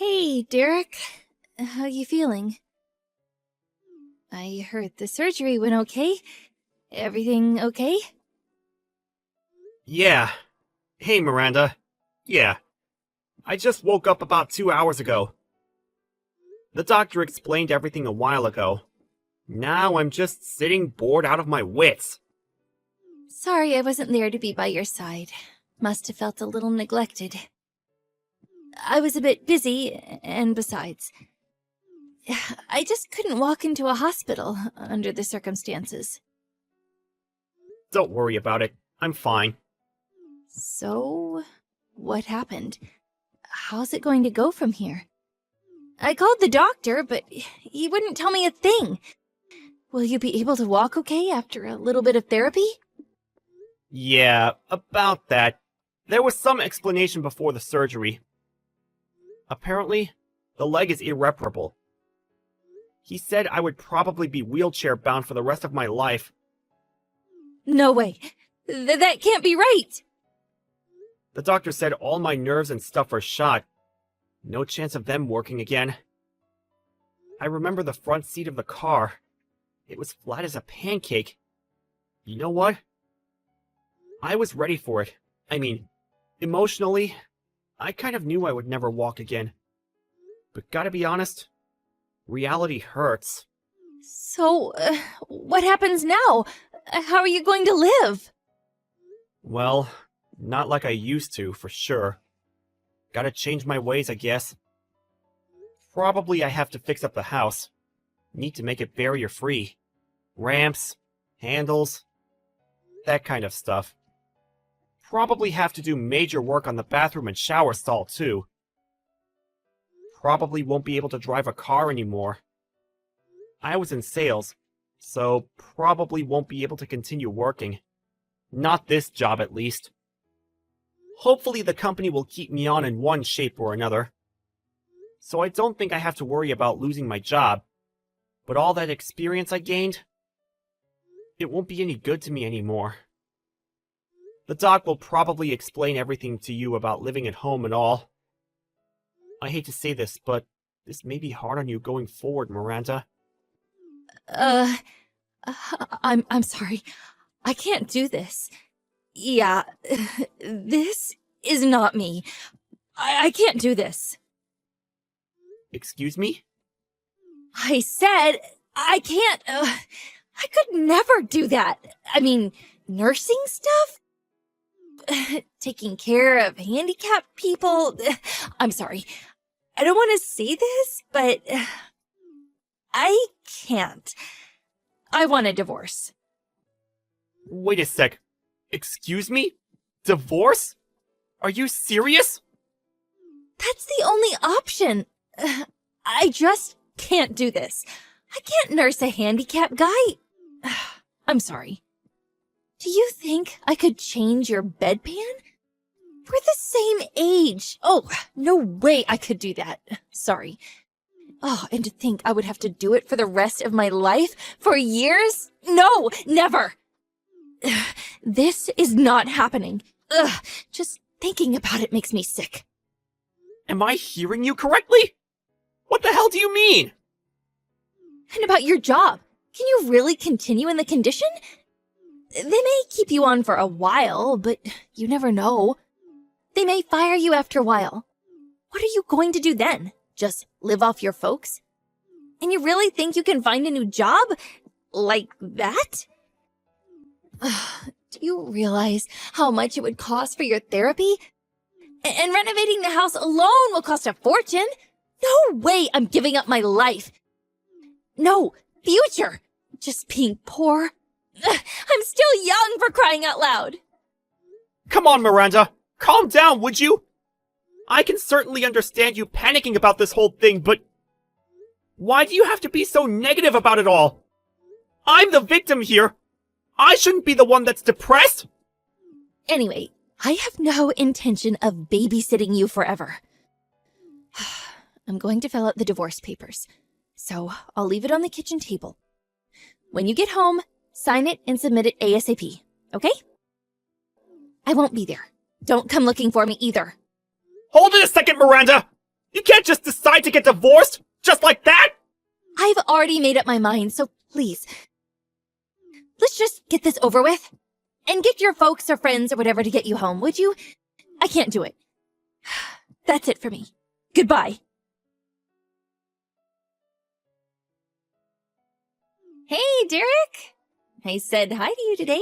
Hey, Derek. How you feeling? I heard the surgery went okay. Everything okay? Yeah. Hey, Miranda. Yeah. I just woke up about 2 hours ago. The doctor explained everything a while ago. Now I'm just sitting bored out of my wits. Sorry I wasn't there to be by your side. Must have felt a little neglected. I was a bit busy, and besides, I just couldn't walk into a hospital under the circumstances. Don't worry about it. I'm fine. So, what happened? How's it going to go from here? I called the doctor, but he wouldn't tell me a thing. Will you be able to walk okay after a little bit of therapy? Yeah, about that. There was some explanation before the surgery. Apparently, the leg is irreparable. He said I would probably be wheelchair-bound for the rest of my life. No way. That can't be right. The doctor said all my nerves and stuff are shot. No chance of them working again. I remember the front seat of the car. It was flat as a pancake. You know what? I was ready for it. I mean, emotionally, I kind of knew I would never walk again. But gotta be honest, reality hurts. So, what happens now? How are you going to live? Well, not like I used to, for sure. Gotta change my ways, I guess. Probably I have to fix up the house. Need to make it barrier-free. Ramps, handles, that kind of stuff. Probably have to do major work on the bathroom and shower stall, too. Probably won't be able to drive a car anymore. I was in sales, so probably won't be able to continue working. Not this job, at least. Hopefully the company will keep me on in one shape or another. So I don't think I have to worry about losing my job. But all that experience I gained, it won't be any good to me anymore. The doc will probably explain everything to you about living at home and all. I hate to say this, but this may be hard on you going forward, Miranda. I'm sorry. I can't do this. Yeah, this is not me. I can't do this. Excuse me? I said I can't. I could never do that. I mean, nursing stuff? Taking care of handicapped people? I'm sorry. I don't want to say this, but I can't. I want a divorce. Wait a sec. Excuse me? Divorce? Are you serious? That's the only option. I just can't do this. I can't nurse a handicapped guy. I'm sorry. Do you think I could change your bedpan? We're the same age. Oh, no way I could do that. Sorry. Oh, and to think I would have to do it for the rest of my life? For years? No, never. This is not happening. Ugh, just thinking about it makes me sick. Am I hearing you correctly? What the hell do you mean? And about your job. Can you really continue in the condition? They may keep you on for a while, but you never know. They may fire you after a while. What are you going to do then? Just live off your folks? And you really think you can find a new job? Like that? Do you realize how much it would cost for your therapy? And renovating the house alone will cost a fortune. No way I'm giving up my life. No, future. Just being poor. I'm still young, for crying out loud. Come on, Miranda. Calm down, would you? I can certainly understand you panicking about this whole thing, but why do you have to be so negative about it all? I'm the victim here. I shouldn't be the one that's depressed. Anyway, I have no intention of babysitting you forever. I'm going to fill out the divorce papers, so I'll leave it on the kitchen table. When you get home, sign it and submit it ASAP, okay? I won't be there. Don't come looking for me either. Hold it a second, Miranda! You can't just decide to get divorced just like that! I've already made up my mind, so please, let's just get this over with. And get your folks or friends or whatever to get you home, would you? I can't do it. That's it for me. Goodbye. Hey, Derek. I said hi to you today.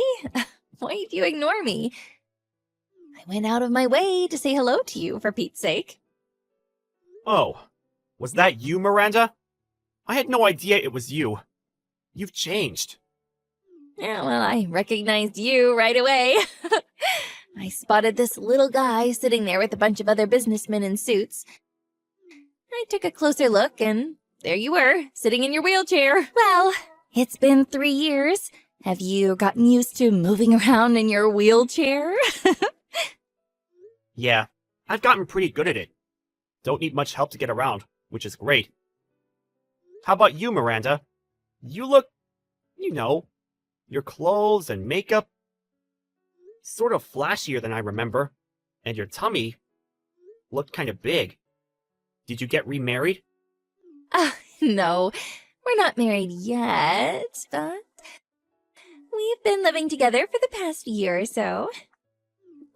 Why did you ignore me? I went out of my way to say hello to you, for Pete's sake. Oh, was that you, Miranda? I had no idea it was you. You've changed. Yeah, well, I recognized you right away. I spotted this little guy sitting there with a bunch of other businessmen in suits. I took a closer look, and there you were, sitting in your wheelchair. Well, it's been 3 years. Have you gotten used to moving around in your wheelchair? Yeah, I've gotten pretty good at it. Don't need much help to get around, which is great. How about you, Miranda? You look, your clothes and makeup, sort of flashier than I remember, and your tummy looked kind of big. Did you get remarried? No, we're not married yet, but we've been living together for the past year or so.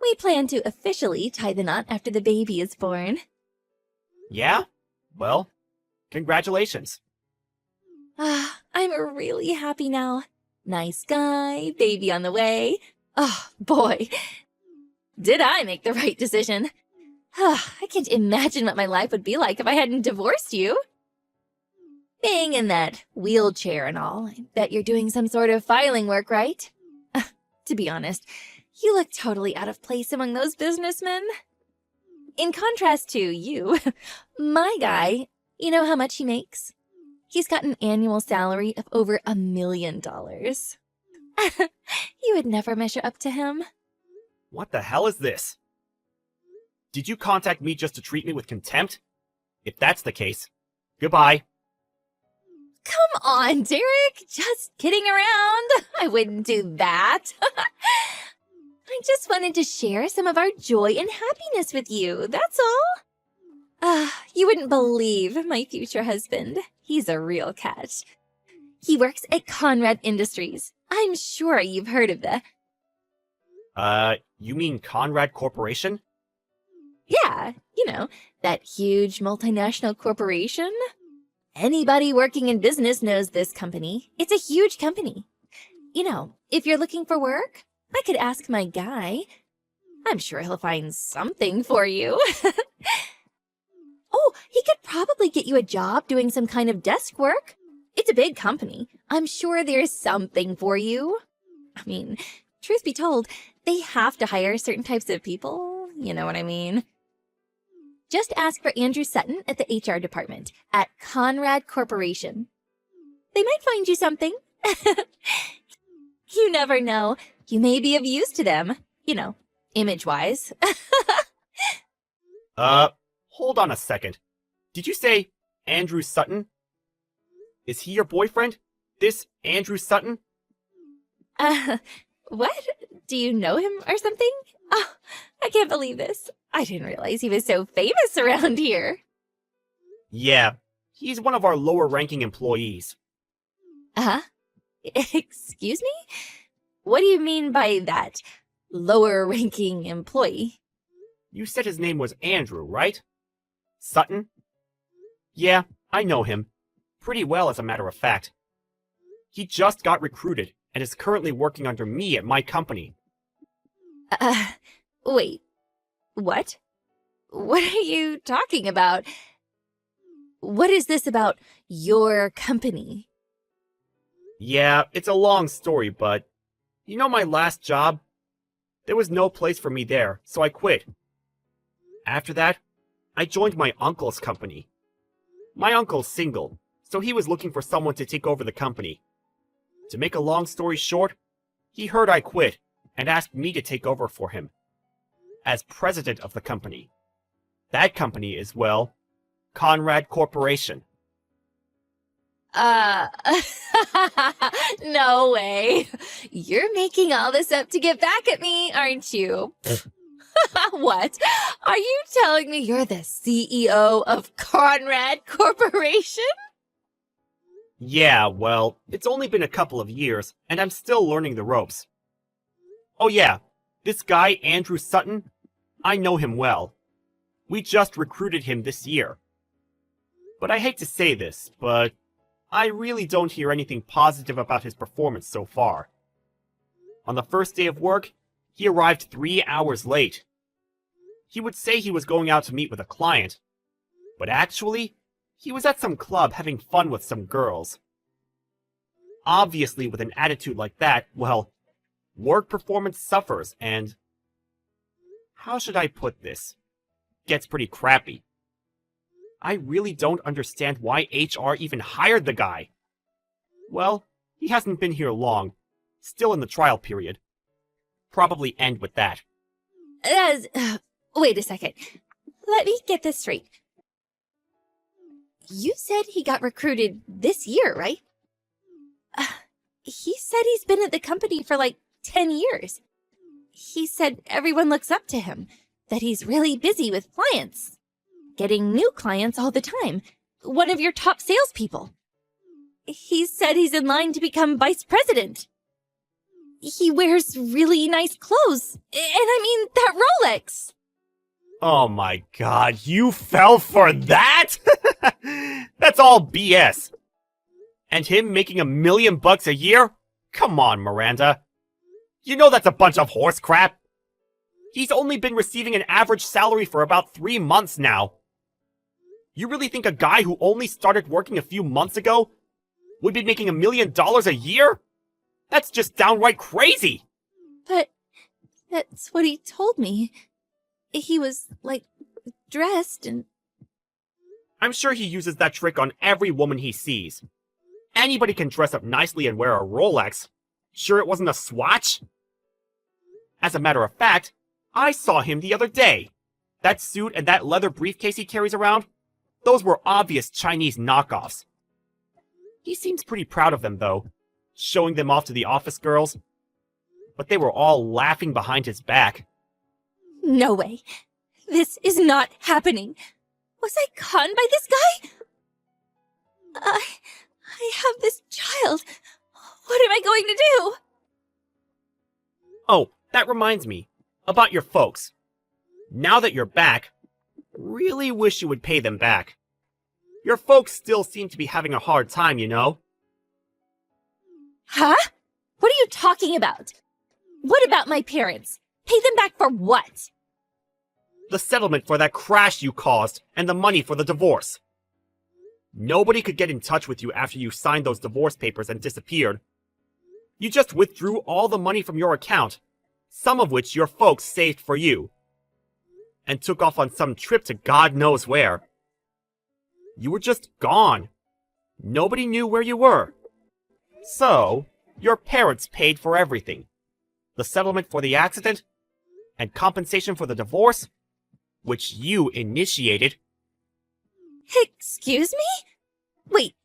We plan to officially tie the knot after the baby is born. Yeah? Well, congratulations. I'm really happy now. Nice guy, baby on the way. Oh, boy. Did I make the right decision? I can't imagine what my life would be like if I hadn't divorced you. Being in that wheelchair and all, I bet you're doing some sort of filing work, right? To be honest, you look totally out of place among those businessmen. In contrast to you, my guy, you know how much he makes? He's got an annual salary of over $1 million. You would never measure up to him. What the hell is this? Did you contact me just to treat me with contempt? If that's the case, goodbye. Come on, Derek. Just kidding around. I wouldn't do that. I just wanted to share some of our joy and happiness with you, that's all. You wouldn't believe my future husband. He's a real catch. He works at Conrad Industries. I'm sure you've heard of the... You mean Conrad Corporation? Yeah, that huge multinational corporation. Anybody working in business knows this company. It's a huge company. If you're looking for work, I could ask my guy. I'm sure he'll find something for you. Oh, he could probably get you a job doing some kind of desk work. It's a big company. I'm sure there's something for you. I mean, truth be told, they have to hire certain types of people. You know what I mean? Just ask for Andrew Sutton at the HR department at Conrad Corporation. They might find you something. You never know. You may be of use to them, image-wise. Hold on a second. Did you say Andrew Sutton? Is he your boyfriend? This Andrew Sutton? What? Do you know him or something? Oh, I can't believe this. I didn't realize he was so famous around here. Yeah, he's one of our lower-ranking employees. Excuse me? What do you mean by that? Lower-ranking employee? You said his name was Andrew, right? Sutton? Yeah, I know him. Pretty well, as a matter of fact. He just got recruited and is currently working under me at my company. Wait. What? What are you talking about? What is this about your company? Yeah, it's a long story, but my last job? There was no place for me there, so I quit. After that, I joined my uncle's company. My uncle's single, so he was looking for someone to take over the company. To make a long story short, he heard I quit and asked me to take over for him as president of the company. That company is, well, Conrad Corporation. No way. You're making all this up to get back at me, aren't you? What? Are you telling me you're the CEO of Conrad Corporation? Yeah, well, it's only been a couple of years, and I'm still learning the ropes. Oh yeah, this guy, Andrew Sutton, I know him well. We just recruited him this year. But I hate to say this, but I really don't hear anything positive about his performance so far. On the first day of work, he arrived 3 hours late. He would say he was going out to meet with a client, but actually, he was at some club having fun with some girls. Obviously, with an attitude like that, well, work performance suffers and... how should I put this? Gets pretty crappy. I really don't understand why HR even hired the guy. Well, he hasn't been here long. Still in the trial period. Probably end with that. Wait a second. Let me get this straight. You said he got recruited this year, right? He said he's been at the company for like 10 years. He said everyone looks up to him, that he's really busy with clients. Getting new clients all the time. One of your top salespeople. He said he's in line to become vice president. He wears really nice clothes. And I mean, that Rolex. Oh my god, you fell for that?! That's all BS. And him making $1 million a year? Come on, Miranda. You know that's a bunch of horse crap. He's only been receiving an average salary for about 3 months now. You really think a guy who only started working a few months ago would be making $1 million a year? That's just downright crazy! But that's what he told me. He was, like, dressed and... I'm sure he uses that trick on every woman he sees. Anybody can dress up nicely and wear a Rolex. Sure it wasn't a Swatch? As a matter of fact, I saw him the other day. That suit and that leather briefcase he carries around, those were obvious Chinese knockoffs. He seems pretty proud of them, though, showing them off to the office girls. But they were all laughing behind his back. No way. This is not happening. Was I conned by this guy? I have this child. What am I going to do? Oh, that reminds me. About your folks. Now that you're back, really wish you would pay them back. Your folks still seem to be having a hard time, you know? Huh? What are you talking about? What about my parents? Pay them back for what? The settlement for that crash you caused, and the money for the divorce. Nobody could get in touch with you after you signed those divorce papers and disappeared. You just withdrew all the money from your account, some of which your folks saved for you, and took off on some trip to God knows where. You were just gone. Nobody knew where you were. So, your parents paid for everything. The settlement for the accident, and compensation for the divorce, which you initiated. Excuse me? Wait,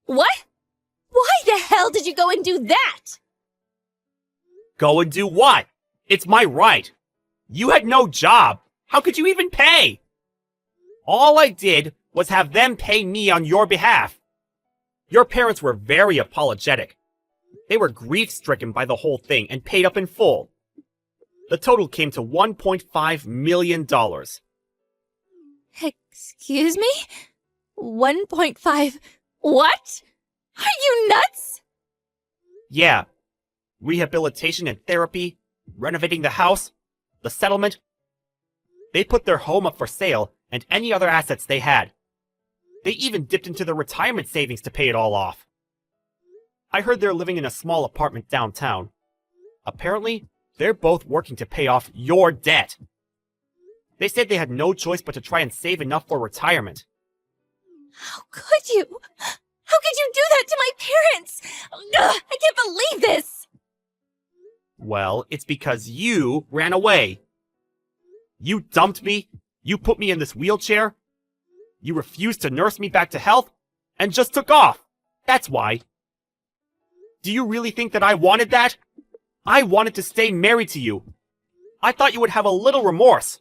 what? Why the hell did you go and do that? Go and do what? It's my right. You had no job. How could you even pay? All I did was have them pay me on your behalf. Your parents were very apologetic. They were grief-stricken by the whole thing and paid up in full. The total came to $1.5 million. Excuse me? 1.5... What? Are you nuts? Yeah. Rehabilitation and therapy, renovating the house, the settlement. They put their home up for sale and any other assets they had. They even dipped into their retirement savings to pay it all off. I heard they're living in a small apartment downtown. Apparently, they're both working to pay off your debt. They said they had no choice but to try and save enough for retirement. How could you? How could you do that to my parents? Ugh, I can't believe this! Well, it's because you ran away. You dumped me, you put me in this wheelchair, you refused to nurse me back to health, and just took off. That's why. Do you really think that I wanted that? I wanted to stay married to you. I thought you would have a little remorse.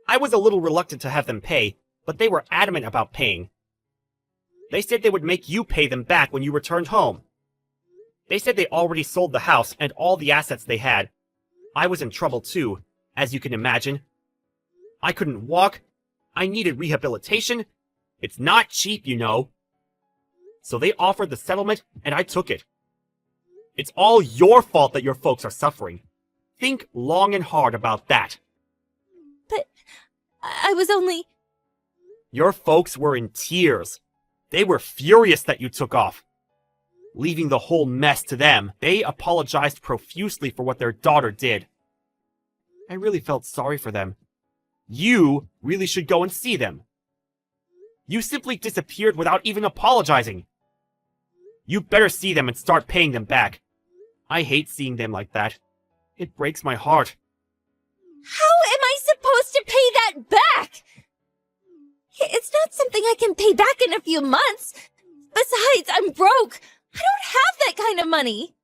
I was a little reluctant to have them pay, but they were adamant about paying. They said they would make you pay them back when you returned home. They said they already sold the house and all the assets they had. I was in trouble too, as you can imagine. I couldn't walk. I needed rehabilitation. It's not cheap, you know. So they offered the settlement, and I took it. It's all your fault that your folks are suffering. Think long and hard about that. But I was only... Your folks were in tears. They were furious that you took off. Leaving the whole mess to them, they apologized profusely for what their daughter did. I really felt sorry for them. You really should go and see them. You simply disappeared without even apologizing. You better see them and start paying them back. I hate seeing them like that. It breaks my heart. How am I supposed to pay that back? It's not something I can pay back in a few months. Besides, I'm broke. I don't have that kind of money.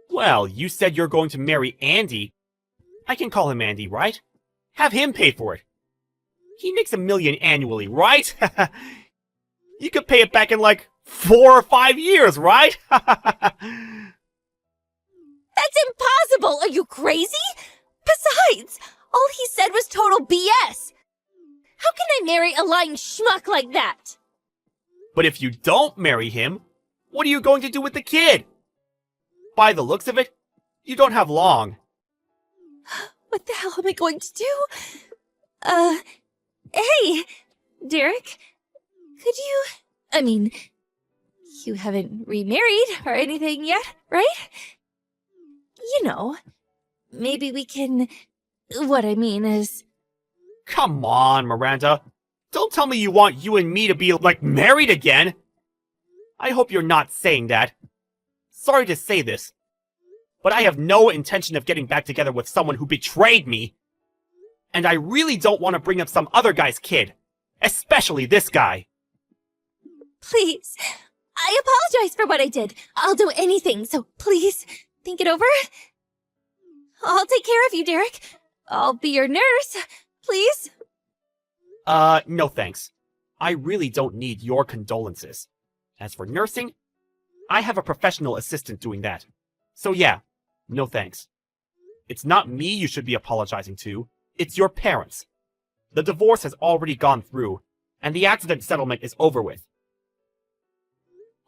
Well, you said you're going to marry Andy. I can call him Andy, right? Have him pay for it. He makes $1 million annually, right? You could pay it back in like 4 or 5 years, right? That's impossible! Are you crazy? Besides, all he said was total BS. How can I marry a lying schmuck like that? But if you don't marry him, what are you going to do with the kid? By the looks of it, you don't have long. What the hell am I going to do? Hey, Derek, could you... I mean, you haven't remarried or anything yet, right? You know, maybe we can... What I mean is... Come on, Miranda. Don't tell me you want you and me to be, like, married again. I hope you're not saying that. Sorry to say this, but I have no intention of getting back together with someone who betrayed me. And I really don't want to bring up some other guy's kid. Especially this guy. Please, I apologize for what I did. I'll do anything, so please, think it over. I'll take care of you, Derek. I'll be your nurse, please. No thanks. I really don't need your condolences. As for nursing, I have a professional assistant doing that. So yeah, no thanks. It's not me you should be apologizing to. It's your parents. The divorce has already gone through, and the accident settlement is over with.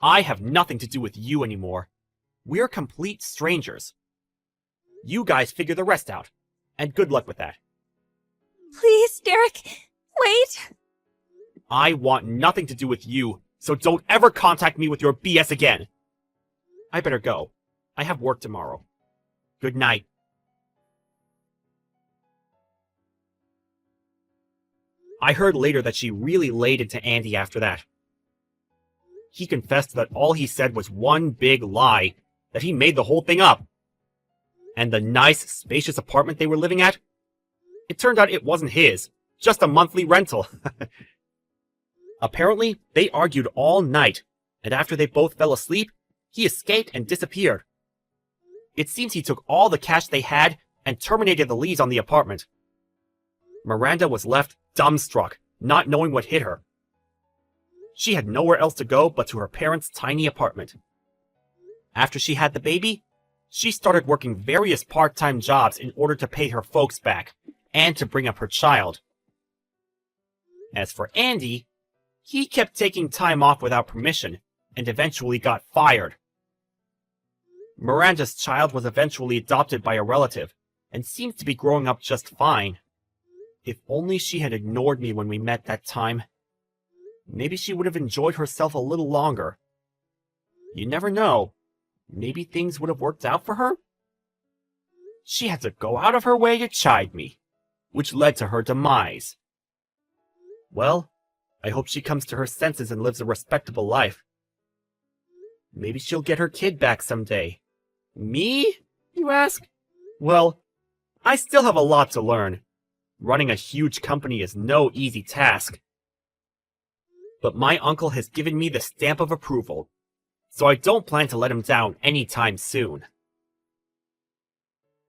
I have nothing to do with you anymore. We're complete strangers. You guys figure the rest out, and good luck with that. Please, Derek, wait. I want nothing to do with you, so don't ever contact me with your BS again. I better go. I have work tomorrow. Good night. I heard later that she really laid into Andy after that. He confessed that all he said was one big lie, that he made the whole thing up. And the nice, spacious apartment they were living at? It turned out it wasn't his, just a monthly rental. Apparently, they argued all night, and after they both fell asleep, he escaped and disappeared. It seems he took all the cash they had and terminated the lease on the apartment. Miranda was left dumbstruck, not knowing what hit her. She had nowhere else to go but to her parents' tiny apartment. After she had the baby, she started working various part-time jobs in order to pay her folks back and to bring up her child. As for Andy, he kept taking time off without permission and eventually got fired. Miranda's child was eventually adopted by a relative and seems to be growing up just fine. If only she had ignored me when we met that time. Maybe she would have enjoyed herself a little longer. You never know. Maybe things would have worked out for her? She had to go out of her way to chide me, which led to her demise. Well, I hope she comes to her senses and lives a respectable life. Maybe she'll get her kid back someday. Me, you ask? Well, I still have a lot to learn. Running a huge company is no easy task. But my uncle has given me the stamp of approval, so I don't plan to let him down anytime soon.